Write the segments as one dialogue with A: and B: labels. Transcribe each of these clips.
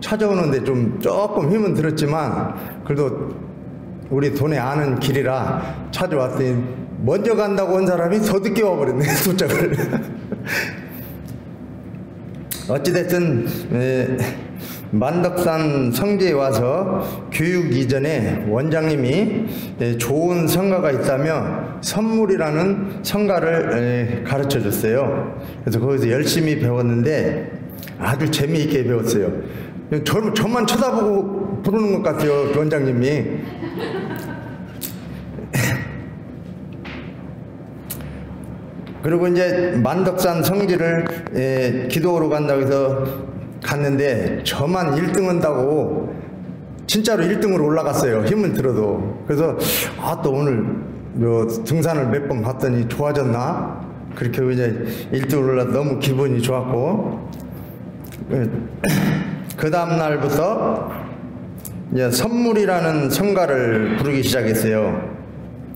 A: 찾아오는데 조금 힘은 들었지만 그래도 우리 돈에 아는 길이라 찾아왔더니 먼저 간다고 한 사람이 더 늦게 와버렸네, 도착을. 어찌됐든 만덕산 성지에 와서 교육 이전에 원장님이 좋은 성가가 있다며 선물이라는 성가를 가르쳐 줬어요. 그래서 거기서 열심히 배웠는데 아주 재미있게 배웠어요. 저만 쳐다보고 부르는 것 같아요, 원장님이. 그리고 이제 만덕산 성지를 기도하러 간다고 해서 갔는데 저만 1등 한다고 진짜로 1등으로 올라갔어요, 힘을 들어도. 그래서 또 오늘 등산을 몇 번 갔더니 좋아졌나? 그렇게 이제 1등으로 올라서 너무 기분이 좋았고, 그 다음 날부터 이제 선물이라는 성가를 부르기 시작했어요.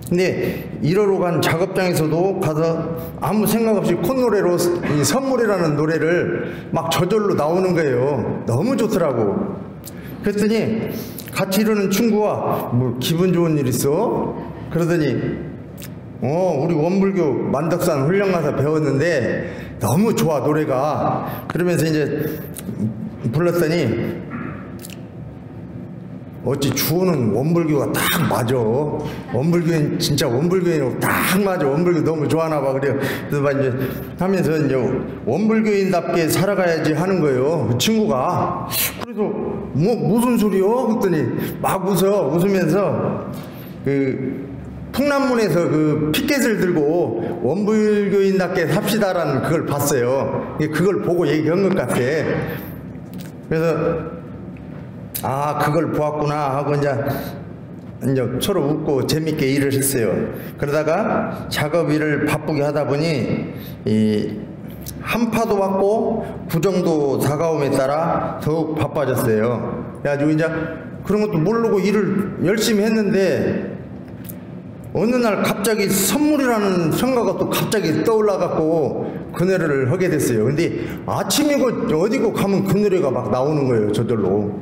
A: 근데 이러러 간 작업장에서도 가서 아무 생각 없이 콧노래로 이 선물이라는 노래를 막 저절로 나오는 거예요. 너무 좋더라고. 그랬더니 같이 이러는 친구가 뭐 기분 좋은 일 있어? 그러더니 우리 원불교 만덕산 훈련 가서 배웠는데 너무 좋아, 노래가. 그러면서 이제 불렀더니 어찌 주호는 원불교가 딱 맞아. 원불교인 진짜 원불교인 딱 맞아. 원불교 너무 좋아하나 봐. 그래요. 그래서 막 이제 하면서 이제 원불교인답게 살아가야지 하는 거예요, 그 친구가. 그래서 무슨 소리요? 그랬더니 막 웃으면서 풍남문에서 그 피켓을 들고 원불교인답게 삽시다라는 그걸 봤어요. 그걸 보고 얘기한 것 같아. 그래서 그걸 보았구나 하고 이제 서로 웃고 재밌게 일을 했어요. 그러다가 작업 일을 바쁘게 하다 보니 한파도 왔고 구정도 다가옴에 따라 더욱 바빠졌어요. 그래가지고 이제 그런 것도 모르고 일을 열심히 했는데 어느 날 갑자기 선물이라는 성가가 또 갑자기 떠올라갖고 그 노래를 하게 됐어요. 근데 아침이고 어디고 가면 그 노래가 막 나오는 거예요, 저절로.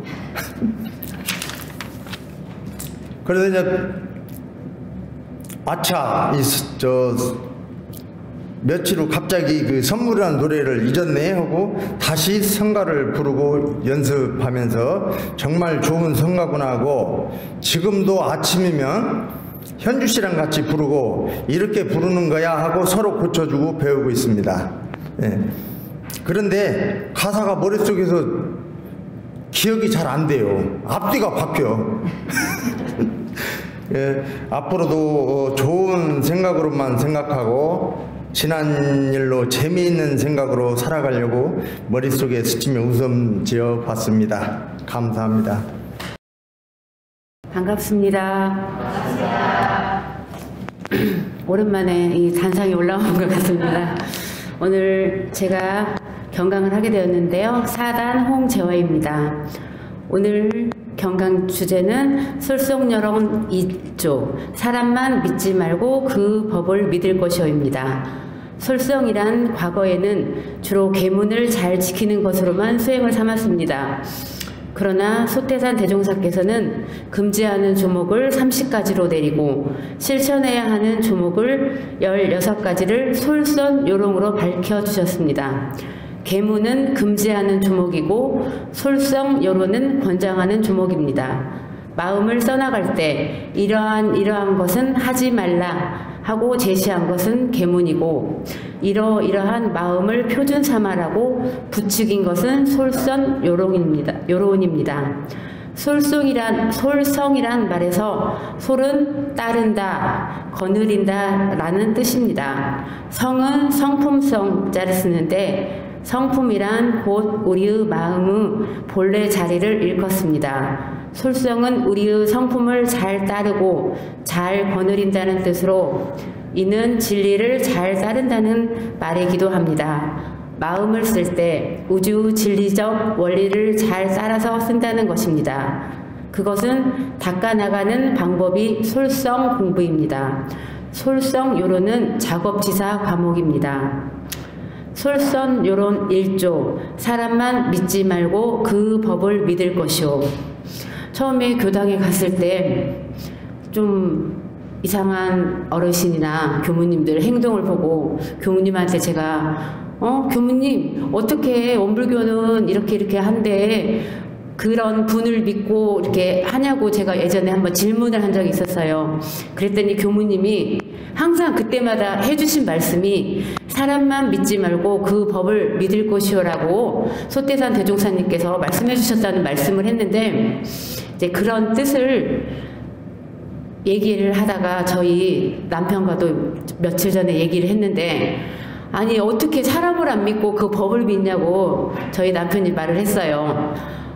A: 그래서 이제 며칠 후 갑자기 그 선물이라는 노래를 잊었네 하고 다시 성가를 부르고 연습하면서 정말 좋은 성가구나 하고, 지금도 아침이면 현주 씨랑 같이 부르고 이렇게 부르는 거야 하고 서로 고쳐주고 배우고 있습니다. 그런데 가사가 머릿속에서 기억이 잘 안 돼요. 앞뒤가 바뀌어. 앞으로도 좋은 생각으로만 생각하고 지난 일로 재미있는 생각으로 살아가려고 머릿속에 스치며 웃음 지어 봤습니다. 감사합니다.
B: 반갑습니다. 오랜만에 이 단상에 올라온 것 같습니다. 오늘 제가 경강을 하게 되었는데요. 사단 홍재화입니다. 오늘 경강 주제는 솔송여론 2조, 사람만 믿지 말고 그 법을 믿을 것이오입니다. 솔성이란 과거에는 주로 계문을 잘 지키는 것으로만 수행을 삼았습니다. 그러나 소태산 대종사께서는 금지하는 조목을 30가지로 내리고 실천해야 하는 조목을 16가지를 솔선요롱으로 밝혀주셨습니다. 계문은 금지하는 조목이고 솔성요론은 권장하는 조목입니다. 마음을 써나갈 때 이러한 것은 하지 말라 하고 제시한 것은 계문이고, 이러이러한 마음을 표준 삼아라고 부추긴 것은 요론입니다. 솔성이란 말에서 솔은 따른다, 거느린다 라는 뜻입니다. 성은 성품성자를 쓰는데 성품이란 곧 우리의 마음의 본래 자리를 일컫습니다. 솔성은 우리의 성품을 잘 따르고 잘 거느린다는 뜻으로 이는 진리를 잘 따른다는 말이기도 합니다. 마음을 쓸 때 우주 진리적 원리를 잘 따라서 쓴다는 것입니다. 그것은 닦아나가는 방법이 솔성 공부입니다. 솔성요론은 작업지사 과목입니다. 솔선요론 1조 사람만 믿지 말고 그 법을 믿을 것이오. 처음에 교당에 갔을 때 좀 이상한 어르신이나 교무님들 행동을 보고 교무님한테 제가 교무님 어떻게 원불교는 이렇게 한데 그런 분을 믿고 이렇게 하냐고 제가 예전에 한번 질문을 한 적이 있었어요. 그랬더니 교무님이 항상 그때마다 해주신 말씀이 사람만 믿지 말고 그 법을 믿을 것이오라고 소태산 대종사님께서 말씀해 주셨다는 말씀을 했는데 이제 그런 뜻을 얘기를 하다가 저희 남편과도 며칠 전에 얘기를 했는데 아니 어떻게 사람을 안 믿고 그 법을 믿냐고 저희 남편이 말을 했어요.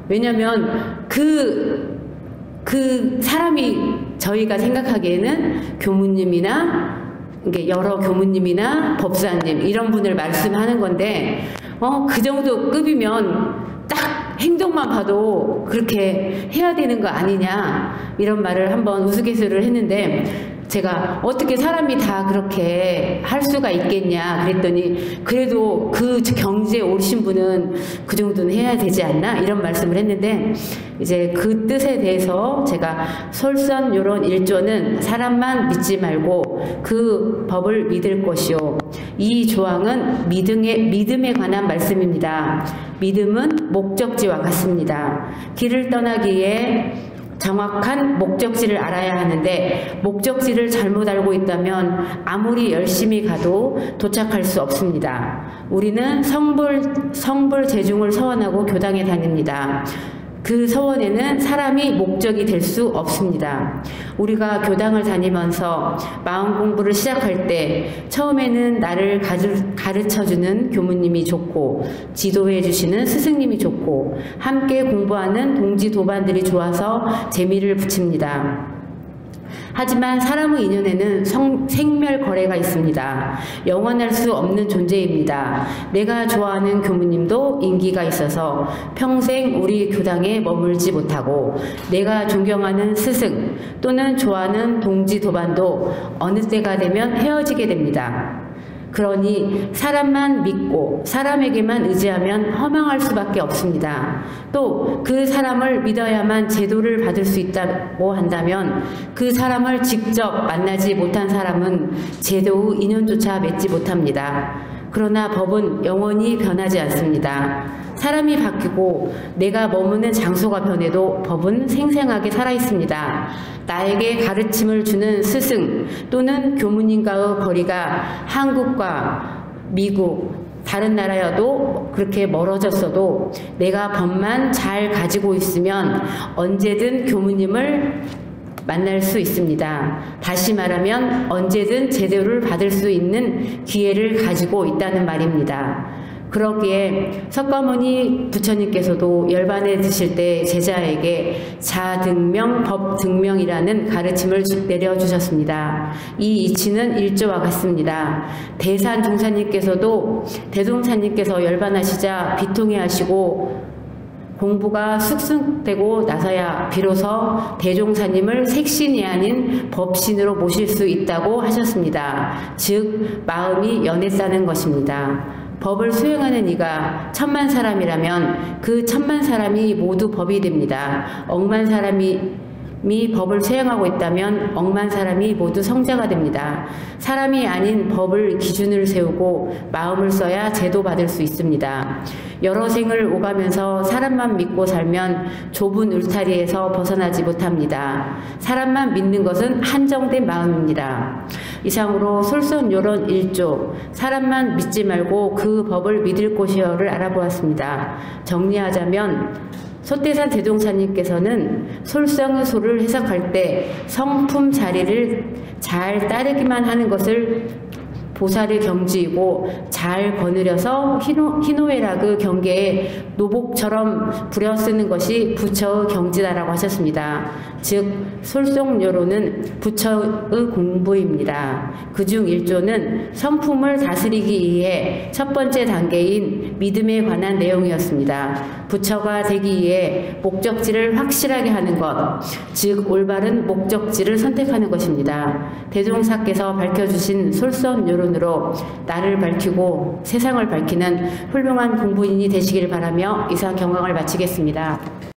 B: 왜냐면 그 사람이 저희가 생각하기에는 교무님이나 여러 교무님이나 법사님 이런 분을 말씀하는 건데 그 정도 급이면 딱 행동만 봐도 그렇게 해야 되는 거 아니냐 이런 말을 한번 우스갯소리를 했는데 제가 어떻게 사람이 다 그렇게 할 수가 있겠냐 그랬더니 그래도 그 경지에 오르신 분은 그 정도는 해야 되지 않나 이런 말씀을 했는데 이제 그 뜻에 대해서 제가 솔선요론 1조는 사람만 믿지 말고 그 법을 믿을 것이요. 이 조항은 믿음에 관한 말씀입니다. 믿음은 목적지와 같습니다. 길을 떠나기에 정확한 목적지를 알아야 하는데 목적지를 잘못 알고 있다면 아무리 열심히 가도 도착할 수 없습니다. 우리는 성불 제중을 서원하고 교당에 다닙니다. 그 서원에는 사람이 목적이 될 수 없습니다. 우리가 교당을 다니면서 마음 공부를 시작할 때 처음에는 나를 가르쳐주는 교무님이 좋고 지도해 주시는 스승님이 좋고 함께 공부하는 동지 도반들이 좋아서 재미를 붙입니다. 하지만 사람의 인연에는 생멸거래가 있습니다. 영원할 수 없는 존재입니다. 내가 좋아하는 교무님도 인기가 있어서 평생 우리 교당에 머물지 못하고 내가 존경하는 스승 또는 좋아하는 동지 도반도 어느 때가 되면 헤어지게 됩니다. 그러니 사람만 믿고 사람에게만 의지하면 허망할 수밖에 없습니다. 또 그 사람을 믿어야만 제도를 받을 수 있다고 한다면 그 사람을 직접 만나지 못한 사람은 제도의 인연조차 맺지 못합니다. 그러나 법은 영원히 변하지 않습니다. 사람이 바뀌고 내가 머무는 장소가 변해도 법은 생생하게 살아있습니다. 나에게 가르침을 주는 스승 또는 교무님과의 거리가 한국과 미국 다른 나라여도 그렇게 멀어졌어도 내가 법만 잘 가지고 있으면 언제든 교무님을 만날 수 있습니다. 다시 말하면 언제든 제도를 받을 수 있는 기회를 가지고 있다는 말입니다. 그러기에 석가모니 부처님께서도 열반에 드실 때 제자에게 자등명, 법등명이라는 가르침을 내려주셨습니다. 이 이치는 일조와 같습니다. 대산 종사님께서도 대종사님께서 열반하시자 비통해 하시고 공부가 숙성되고 나서야 비로소 대종사님을 색신이 아닌 법신으로 모실 수 있다고 하셨습니다. 즉 마음이 연했다는 것입니다. 법을 수행하는 이가 1000만 사람이라면 그 1000만 사람이 모두 법이 됩니다. 억만 사람이 법을 수행하고 있다면 억만 사람이 모두 성자가 됩니다. 사람이 아닌 법을 기준을 세우고 마음을 써야 제도받을 수 있습니다. 여러 생을 오가면서 사람만 믿고 살면 좁은 울타리에서 벗어나지 못합니다. 사람만 믿는 것은 한정된 마음입니다. 이상으로 솔선요론 1조 사람만 믿지 말고 그 법을 믿을 것이여를 알아보았습니다. 정리하자면 소태산 대종사님께서는 솔성의 소를 해석할 때 성품 자리를 잘 따르기만 하는 것을 보살의 경지이고 잘 거느려서 희노애락의 경계에 노복처럼 부려쓰는 것이 부처의 경지다라고 하셨습니다. 즉 솔성요론은 부처의 공부입니다. 그중 1조는 성품을 다스리기 위해 첫 번째 단계인 믿음에 관한 내용이었습니다. 부처가 되기 위해 목적지를 확실하게 하는 것, 즉 올바른 목적지를 선택하는 것입니다. 대종사께서 밝혀주신 솔선요론 여러분으로 나를 밝히고 세상을 밝히는 훌륭한 공부인이 되시길 바라며 이사 경강을 마치겠습니다.